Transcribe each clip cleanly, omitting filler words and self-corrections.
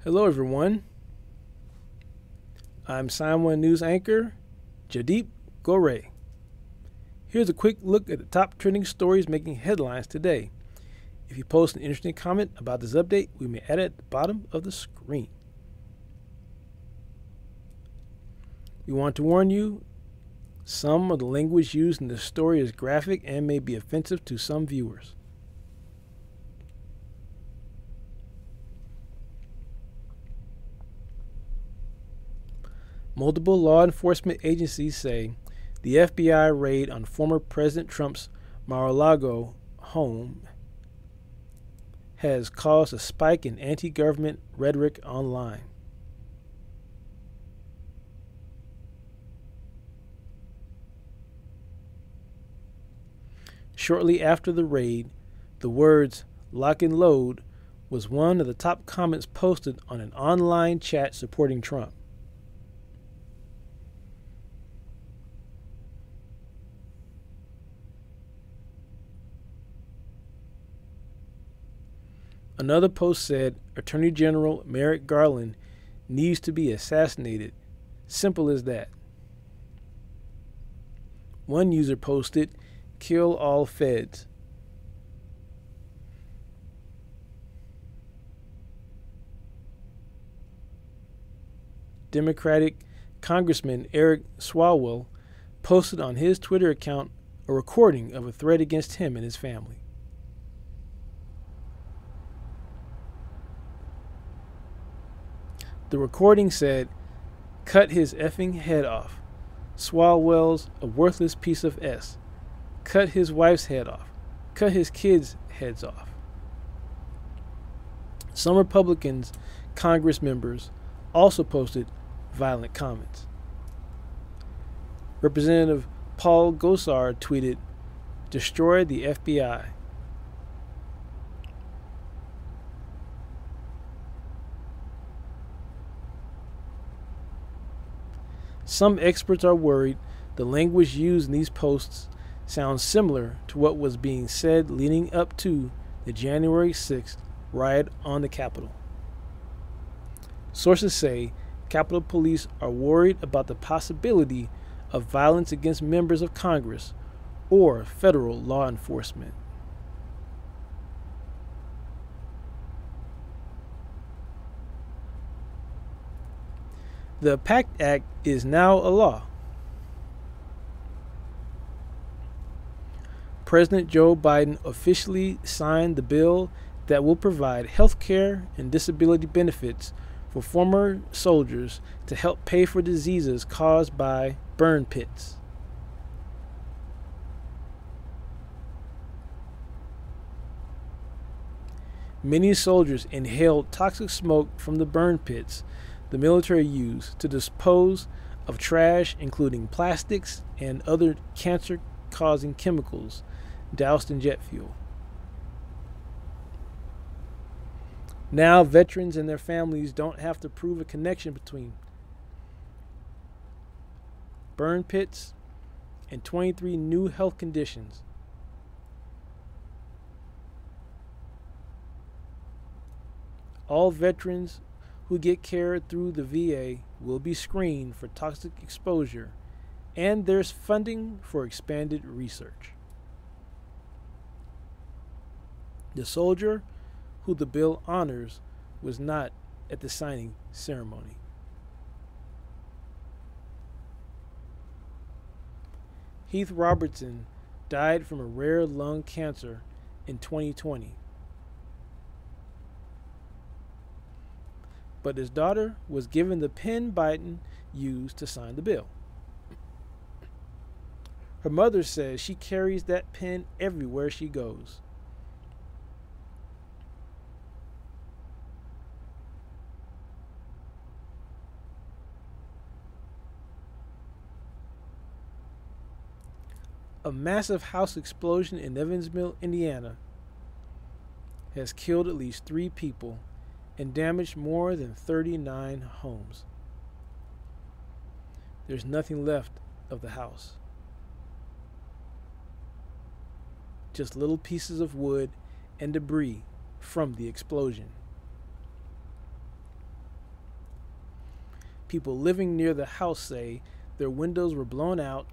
Hello everyone, I'm Sign1News anchor Jadeep Gore. Here's a quick look at the top trending stories making headlines today. If you post an interesting comment about this update, we may add it at the bottom of the screen. We want to warn you, some of the language used in this story is graphic and may be offensive to some viewers. Multiple law enforcement agencies say the FBI raid on former President Trump's Mar-a-Lago home has caused a spike in anti-government rhetoric online. Shortly after the raid, the words "lock and load" was one of the top comments posted on an online chat supporting Trump. Another post said Attorney General Merrick Garland needs to be assassinated. Simple as that. One user posted, "Kill all feds." Democratic Congressman Eric Swalwell posted on his Twitter account a recording of a threat against him and his family. The recording said, "Cut his effing head off. Swalwell's a worthless piece of S. Cut his wife's head off. Cut his kids' heads off." Some Republicans, Congress members, also posted violent comments. Representative Paul Gosar tweeted, "Destroy the FBI." Some experts are worried the language used in these posts sounds similar to what was being said leading up to the January 6th riot on the Capitol. Sources say Capitol Police are worried about the possibility of violence against members of Congress or federal law enforcement. The PACT Act is now a law. President Joe Biden officially signed the bill that will provide health care and disability benefits for former soldiers to help pay for diseases caused by burn pits. Many soldiers inhaled toxic smoke from the burn pits the military used to dispose of trash, including plastics and other cancer-causing chemicals doused in jet fuel. Now, veterans and their families don't have to prove a connection between burn pits and 23 new health conditions. All veterans who get care through the VA will be screened for toxic exposure, and there's funding for expanded research. The soldier who the bill honors was not at the signing ceremony. Heath Robertson died from a rare lung cancer in 2020. But his daughter was given the pen Biden used to sign the bill. Her mother says she carries that pen everywhere she goes. A massive house explosion in Evansville, Indiana, has killed at least 3 people and damaged more than 39 homes. There's nothing left of the house. Just little pieces of wood and debris from the explosion. People living near the house say their windows were blown out,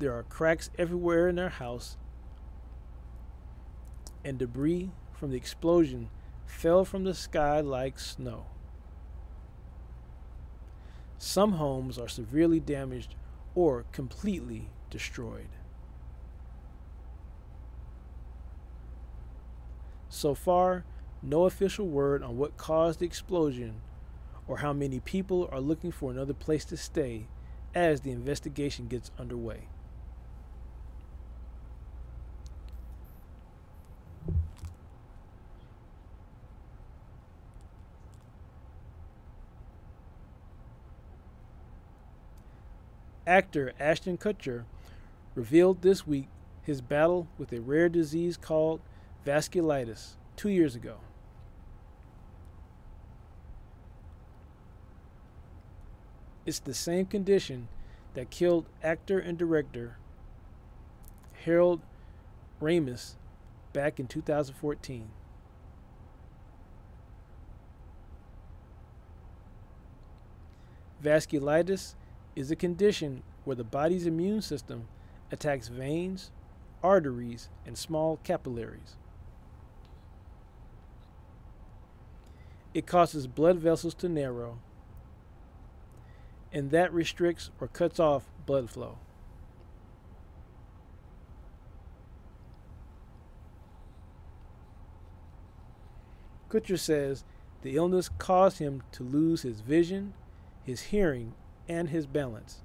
there are cracks everywhere in their house, and debris from the explosion fell from the sky like snow. Some homes are severely damaged or completely destroyed. So far, no official word on what caused the explosion or how many people are looking for another place to stay as the investigation gets underway. Actor Ashton Kutcher revealed this week his battle with a rare disease called vasculitis 2 years ago. It's the same condition that killed actor and director Harold Ramis back in 2014. Vasculitis is a condition where the body's immune system attacks veins, arteries, and small capillaries. It causes blood vessels to narrow, and that restricts or cuts off blood flow. Kutcher says the illness caused him to lose his vision, his hearing, and his balance.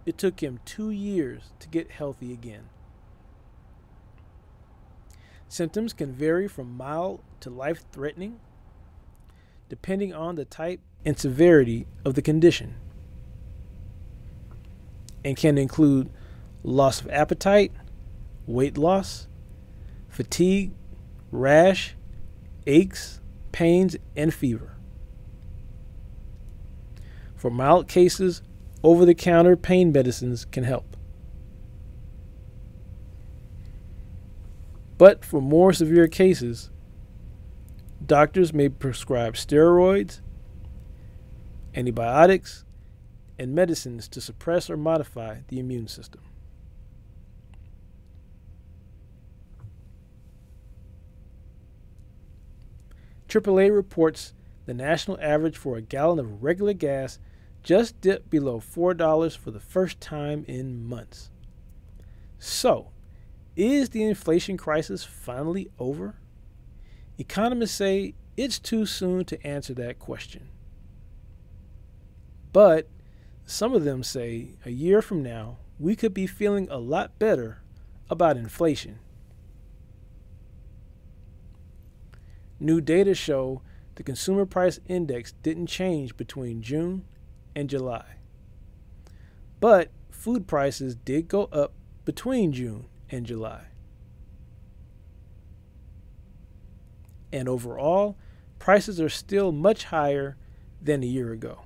It took him 2 years to get healthy again. Symptoms can vary from mild to life-threatening, depending on the type and severity of the condition, and can include loss of appetite, weight loss, fatigue, rash, aches, pains, and fever. For mild cases, over-the-counter pain medicines can help. But for more severe cases, doctors may prescribe steroids, antibiotics, and medicines to suppress or modify the immune system. AAA reports the national average for a gallon of regular gas just dipped below $4 for the first time in months. So, is the inflation crisis finally over? Economists say it's too soon to answer that question. But some of them say a year from now, we could be feeling a lot better about inflation. New data show the consumer price index didn't change between June and July. But food prices did go up between June and July. And overall, prices are still much higher than a year ago.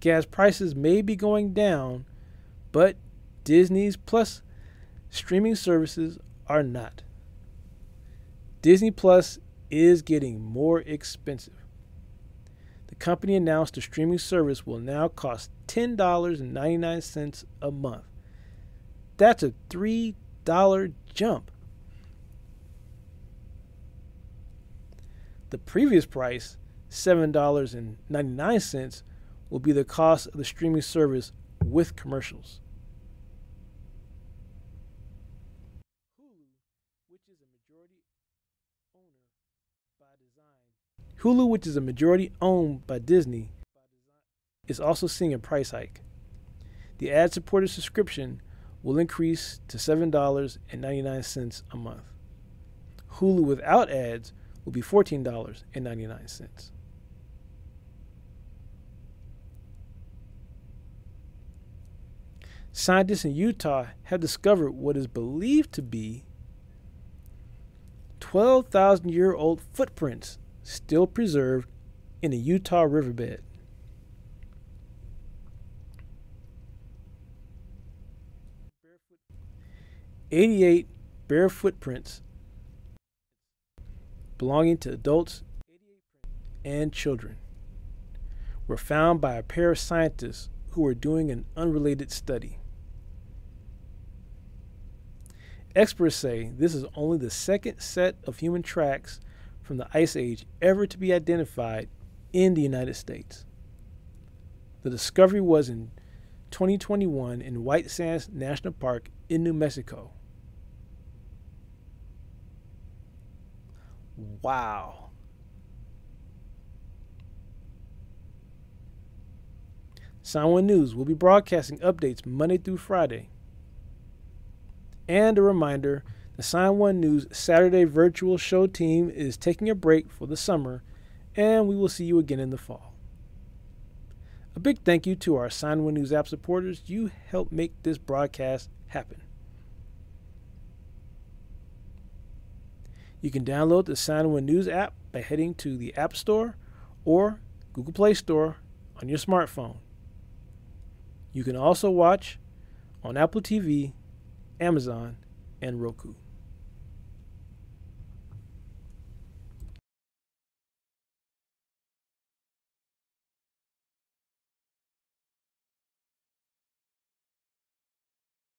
Gas prices may be going down, but Disney's Plus streaming services are not. Disney Plus is getting more expensive. The company announced the streaming service will now cost $10.99 a month. That's a $3 jump. The previous price, $7.99, will be the cost of the streaming service with commercials. Hulu, which is a majority owned by Disney, is also seeing a price hike. The ad-supported subscription will increase to $7.99 a month. Hulu without ads will be $14.99. Scientists in Utah have discovered what is believed to be 12,000-year-old footprints still preserved in a Utah riverbed. '88 bare footprints belonging to adults and children were found by a pair of scientists who were doing an unrelated study. Experts say this is only the second set of human tracks from the Ice Age ever to be identified in the United States. The discovery was in 2021 in White Sands National Park in New Mexico. Wow. Soundwind will be broadcasting updates Monday through Friday. And a reminder, the Sign1News Saturday virtual show team is taking a break for the summer, and we will see you again in the fall. A big thank you to our Sign1News app supporters. You help make this broadcast happen. You can download the Sign1News app by heading to the App Store or Google Play Store on your smartphone. You can also watch on Apple TV, Amazon, and Roku.